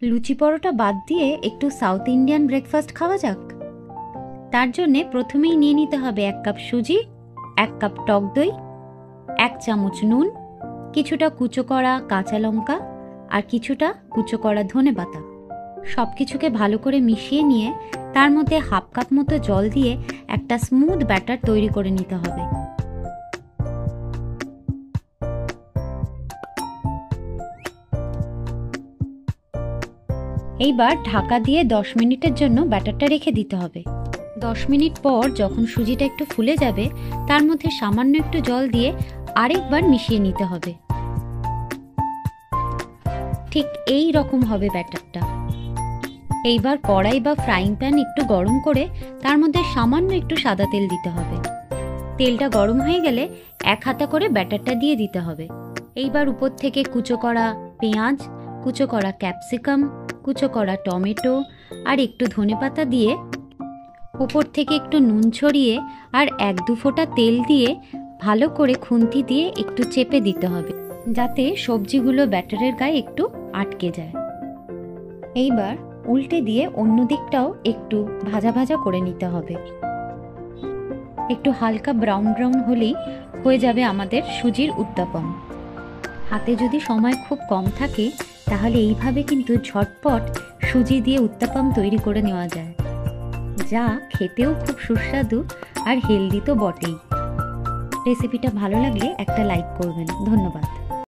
লুচি পরোটা বাদ দিয়ে একটু সাউথ ইন্ডিয়ান ব্রেকফাস্ট খাওয়া যাক। তার জন্যে প্রথমেই নিয়ে নিতে হবে 1 কাপ সুজি, 1 কাপ টক দই, 1 চামচ নুন, কিছুটা কুচো করা কাঁচা লঙ্কা আর কিছুটা কুচো করা ধনেপাতা। সব কিছুকে ভালো করে মিশিয়ে নিয়ে তার মধ্যে 1/2 কাপ মতো জল দিয়ে একটা স্মুথ ব্যাটার তৈরি করে নিতে হবে। এইবার ঢাকা দিয়ে 10 মিনিটের জন্য ব্যাটারটা রেখে দিতে হবে। 10 মিনিট পর যখন সুজিটা একটু ফুলে যাবে তার মধ্যে সামান্য একটু জল দিয়ে আরেকবার মিশিয়ে নিতে হবে। ঠিক এই রকম হবে ব্যাটারটা। এইবার কড়াই বা ফ্রাইং প্যান একটু গরম করে তার মধ্যে সামান্য একটু সাদা তেল দিতে হবে। তেলটা গরম হয়ে গেলে 1 হাতা করে ব্যাটারটা দিয়ে দিতে হবে। এইবার উপর থেকে কুচো করা পেঁয়াজ, কুচো করা ক্যাপসিকাম, কুচো করা টমেটো আর একটু ধনেপাতা দিয়ে উপর থেকে একটু নুন ছড়িয়ে আর 1-2 ফোঁটা তেল দিয়ে ভালো করে খুন্তি দিয়ে একটু চেপে দিতে হবে, যাতে সবজিগুলো ব্যাটারের গায়ে একটু আটকে যায়। এইবার উল্টে দিয়ে অন্য দিকটাও একটু ভাজা ভাজা করে নিতে হবে। একটু হালকা ব্রাউন ব্রাউন হলেই হয়ে যাবে আমাদের সুজির উত্তাপম। হাতে যদি সময় খুব কম থাকে তাহলে এইভাবে কিন্তু ঝটপট সুজি দিয়ে উত্তাপম তৈরি করে নেওয়া যায়, যা খেতেও খুব সুস্বাদু আর হেলদি তো বটেই। রেসিপিটা ভালো লাগলে একটা লাইক করবেন। ধন্যবাদ।